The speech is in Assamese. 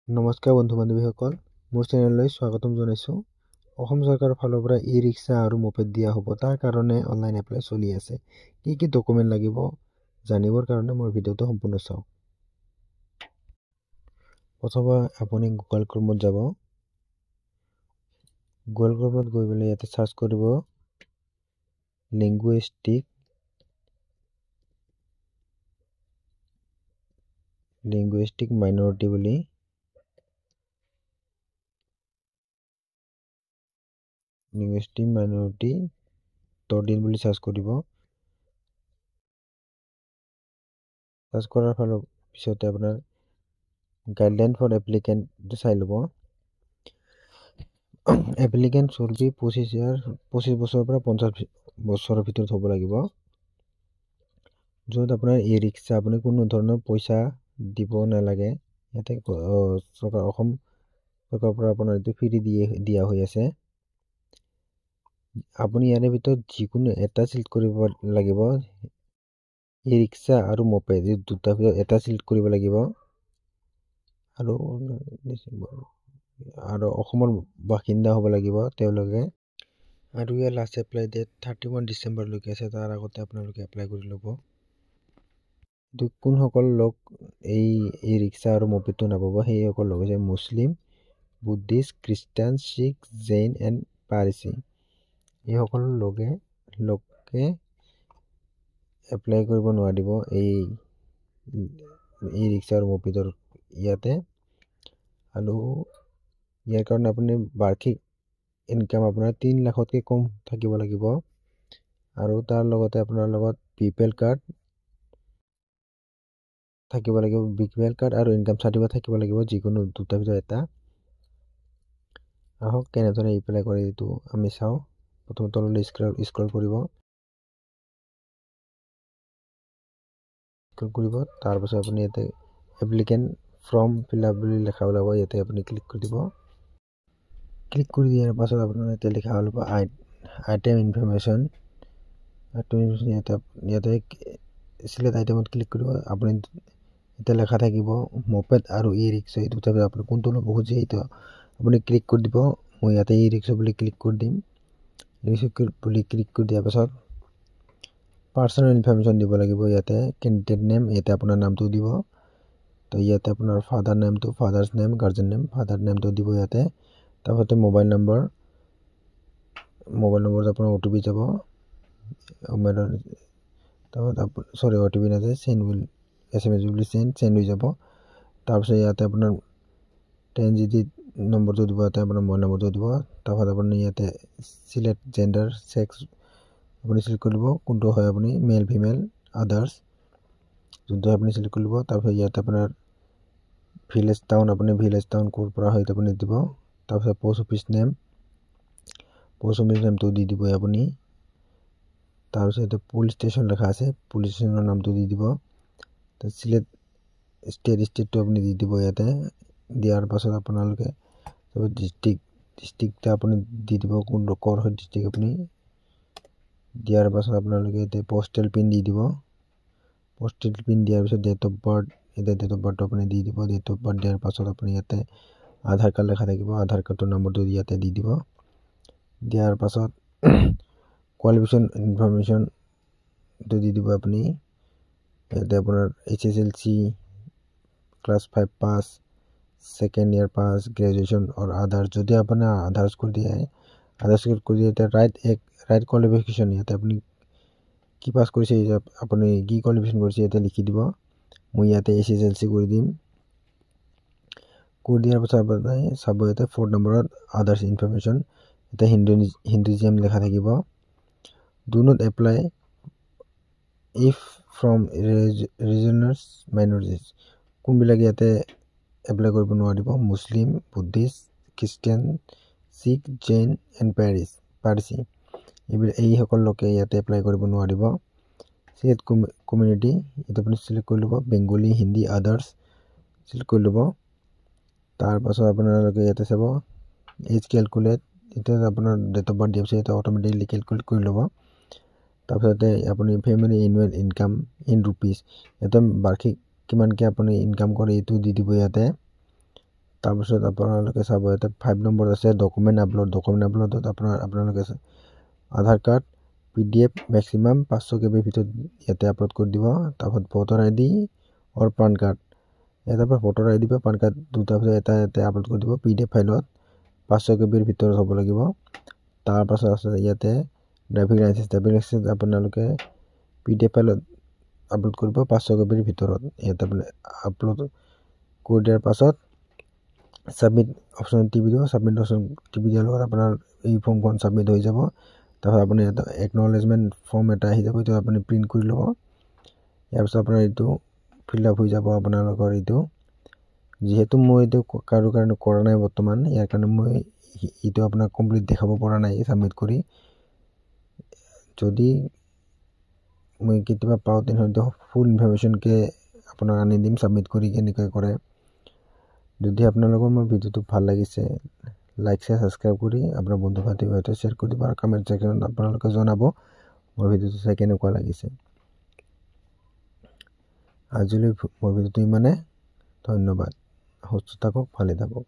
নমস্কাৰ বন্ধু বান্ধৱীসকল, মোৰ চেনেললৈ স্বাগতম জনাইছোঁ। অসম চৰকাৰৰ ফালৰ পৰা ই-ৰিক্সা আৰু মপেড দিয়া হ'ব। তাৰ কাৰণে অনলাইন এপ্লাই চলি আছে। কি ডকুমেণ্ট লাগিব জানিবৰ কাৰণে মোৰ ভিডিঅ'টো সম্পূৰ্ণ চাওক। প্ৰথমে আপুনি গুগল ক্ৰমত যাব। গুগল ক্ৰমত গৈ পেলাই ইয়াতে চাৰ্চ কৰিব লিংগুইষ্টিক মাইনৰিটি বুলি। লিংগুইষ্টিক মাইনৰিটি .in বুলি চাৰ্চ কৰিব। চাৰ্চ কৰাৰ পিছতে আপোনাৰ গাইডলাইন ফৰ এপ্লিকেণ্ট চাই ল'ব। এপ্লিকেণ্ট শুড বি 25 বছৰৰ পৰা 50 বছৰৰ ভিতৰত হ'ব লাগিব। য'ত আপোনাৰ ই-ৰিক্সা আপুনি কোনো ধৰণৰ পইচা দিব নালাগে। ইয়াতে অসম চৰকাৰৰ পৰা আপোনাৰ এইটো ফ্ৰী দিয়া হৈ আছে। আপুনি ইয়াৰে ভিতৰত যিকোনো এটা চিলেক্ট কৰিব লাগিব। ই-ৰিক্সা আৰু মপেড এই দুটাৰ ভিতৰত এটা চিলেক্ট কৰিব লাগিব। আৰু অসমৰ বাসিন্দা হ'ব লাগিব তেওঁলোকে। আৰু ইয়াৰ লাষ্ট এপ্লাই ডেট 31 ডিচেম্বৰলৈকে আছে। তাৰ আগতে আপোনালোকে এপ্লাই কৰি ল'ব। কোনসকল লোক এই ই-ৰিক্সা আৰু মপেডটো নাপাব সেইসকল লোক হৈছে মুছলিম, বুদ্ধিষ্ট, খ্ৰীষ্টান, শিখ, জৈন এণ্ড পাৰ্চী। এইসকল লোকে এপ্লাই কৰিব নোৱাৰিব এই ই-ৰিক্সা আৰু মপেডৰ ইয়াতে। আৰু ইয়াৰ কাৰণে আপুনি বাৰ্ষিক ইনকাম আপোনাৰ 3 লাখতকৈ কম থাকিব লাগিব। আৰু তাৰ লগতে আপোনাৰ লগত BPL কাৰ্ড থাকিব লাগিব। BPL কাৰ্ড আৰু ইনকাম চাৰ্টিফিকেট থাকিব লাগিব, যিকোনো দুটাৰ ভিতৰত এটা। আহক কেনেদৰে এপ্লাই কৰে এইটো আমি চাওঁ। প্ৰথমে তললৈ স্ক্ৰল কৰিব। তাৰপাছত আপুনি ইয়াতে এপ্লিকেণ্ট ফৰ্ম ফিল আপ বুলি লিখা ওলাব। ইয়াতে আপুনি ক্লিক কৰি দিব। ক্লিক কৰি দিয়াৰ পাছত আপোনাৰ ইয়াতে লিখা ওলাব আইটেম ইনফৰমেশ্যন। ইয়াতে চিলেক্ট আইটেমত ক্লিক কৰিব। আপুনি এতিয়া লেখা থাকিব মপেড আৰু ই-ৰিক্সা। এই দুটাৰ আপুনি কোনটো ল'ব খুজিছে এইটো আপুনি ক্লিক কৰি দিব। মই ইয়াতে ই-ৰিক্সা বুলি ক্লিক কৰি দিম। ক্লিক কৰি দিয়াৰ পাছত পাৰ্চনেল ইনফৰমেশ্যন দিব লাগিব। ইয়াতে কেণ্ডিডেট নেম, ইয়াতে আপোনাৰ নামটো দিব। তো ইয়াতে আপোনাৰ ফাদাৰ নেমটো father's name, guardian name father নেমটো দিব ইয়াতে। তাৰপিছতে মোবাইল নম্বৰত আপোনাৰ OTP যাব। তাৰপিছত OTP নাযায়, SMS বুলি চেণ্ড হৈ যাব। তাৰপিছত ইয়াতে আপোনাৰ 10 digit নম্বৰটো দিব। ইয়াতে আপোনাৰ মোবাইল নম্বৰটো দিব। তাৰপিছত আপুনি ইয়াতে চিলেক্ট জেণ্ডাৰ ছেক্স আপুনি চিলেক্ট কৰিব কোনটো হয়, আপুনি মেল ফিমেল আদাৰ্ছ যোনটো আপুনি চিলেক্ট কৰিব। তাৰপিছত ইয়াতে আপোনাৰ ভিলেজ টাউন ক'ৰ পৰা হয় আপুনি দিব। তাৰপিছত পোষ্ট অফিচ নেমটো দি দিব আপুনি। তাৰপিছত ইয়াতে পুলিচ ষ্টেচন লেখা আছে, পুলিচ ষ্টেচনৰ নামটো দি দিব। চিলেক্ট ষ্টেটটো আপুনি দি দিব। ইয়াতে দিয়াৰ পাছত আপোনালোকে ডিষ্ট্ৰিক্ট আপুনি দি দিব, কোনটো ক'ৰ হয় ডিষ্ট্ৰিক্ট আপুনি। দিয়াৰ পাছত আপোনালোকে ইয়াতে পষ্টেল পিন দি দিব। পষ্টেল পিন দিয়াৰ পিছত ডেট অফ বাৰ্থটো আপুনি দি দিব। ডেট অফ বাৰ্থ দিয়াৰ পাছত আপুনি ইয়াতে আধাৰ কাৰ্ড লেখা থাকিব, আধাৰ কাৰ্ডৰ নম্বৰটো ইয়াতে দি দিব। দিয়াৰ পাছত কোৱালিফিকেশ্যন ইনফৰমেশ্যনটো দি দিব আপুনি। ইয়াতে আপোনাৰ HSLC ক্লাছ 5 পাছ, ছেকেণ্ড ইয়াৰ পাছ, গ্ৰেজুৱেশ্যন আৰু আদাৰ্ছ। যদি আপোনাৰ আদাৰ্ছ কৰি দিয়ে এতিয়া ৰাইট কোৱালিফিকেশ্যন ইয়াতে আপুনি কি পাছ কৰিছে, আপুনি কি কোৱালিফিকেশ্যন কৰিছে ইয়াতে লিখি দিব। মই ইয়াতে HSLC কৰি দিম। কৰি দিয়াৰ পাছত আপুনি চাব ইয়াতে 4 নম্বৰত আদাৰ্ছ ইনফৰমেশ্যন, ইয়াতে হিন্দুজিয়াম লেখা থাকিব। Do not apply if from ৰিজনাৰ্ছ মাইনৰিটিজ। কোনবিলাক ইয়াতে এপ্লাই কৰিব নোৱাৰিব, Muslim, Buddhist, Christian, Sikh, Jain and Parsi. এইসকল লোকে ইয়াতে এপ্লাই কৰিব নোৱাৰিব। চিলেক্ট কমিউনিটি এইটো আপুনি চিলেক্ট কৰি ল'ব। বেংগলী, হিন্দী, আদাৰ্ছ চিলেক্ট কৰি ল'ব। তাৰপাছত আপোনালোকে ইয়াতে চাব এজ কেলকুলেট, এতিয়া আপোনাৰ ডেট অফ বাৰ্থ দিয়াৰ পিছত অট'মেটিকলি কেলকুলেট কৰি ল'ব। তাৰপিছতে আপুনি family annual income in rupees, ইয়াতে বাৰ্ষিক কিমানকৈ আপুনি ইনকাম কৰে এইটো দি দিব ইয়াতে। তাৰপিছত আপোনালোকে চাব ইয়াতে 5 নম্বৰত আছে ডকুমেণ্ট আপলোডত আপোনালোকে আধাৰ কাৰ্ড PDF মেক্সিমাম 500 KB ভিতৰত ইয়াতে আপলোড কৰি দিব। তাৰপিছত ভোটাৰ ID আৰু পান কাৰ্ড, ইয়াতে পৰা ভোটাৰ ID বা পান কাৰ্ড দুটা এটা আপলোড কৰি দিব PDF ফাইলত 500 KB ভিতৰত হ'ব লাগিব। তাৰপাছত আছে ইয়াতে ড্ৰাইভিং লাইচেন্স আপোনালোকে PDF ফাইলত আপলোড কৰিব 500 KB ভিতৰত। ইয়াতে আপলোড কৰি দিয়াৰ পাছত সাবমিট অপশন টিপি দিব। সাবমিট অপশন টিপি দিয়াৰ লগত আপোনাৰ এই ফৰ্মখন সাবমিট হৈ যাব। তাৰপিছত আপুনি এটা একনলেজমেণ্ট ফৰ্ম এটা আহি যাব, এইটো আপুনি প্ৰিণ্ট কৰি ল'ব। ইয়াৰ পিছত আপোনাৰ এইটো ফিল আপ হৈ যাব আপোনালোকৰ এইটো। যিহেতু মই এইটো কাৰো কাৰণে কৰা নাই বৰ্তমান, ইয়াৰ কাৰণে মই এইটো আপোনাক কমপ্লিট দেখাব পৰা নাই সাবমিট কৰি। যদি মই কেতিয়াবা পাওঁ তেনেহ'লে ফুল ইনফৰমেশ্যনকে আপোনাক আনি দিম সাবমিট কৰি কেনেকৈ কৰে। যদি আপোনালোকৰ মোৰ ভিডিঅ'টো ভাল লাগিছে, লাইক সাবস্ক্ৰাইব কৰি আপোনাৰ বন্ধু বান্ধৱীৰ সৈতে শ্বেয়াৰ কৰি দিব আৰু কমেণ্ট ছেকশ্যনত আপোনালোকে জনাব মোৰ ভিডিঅ'টো চাই কেনেকুৱা লাগিছে। আজিলৈ মোৰ ভিডিঅ'টো ইমানে। ধন্যবাদ। সুস্থ থাকক, ভালে থাকক।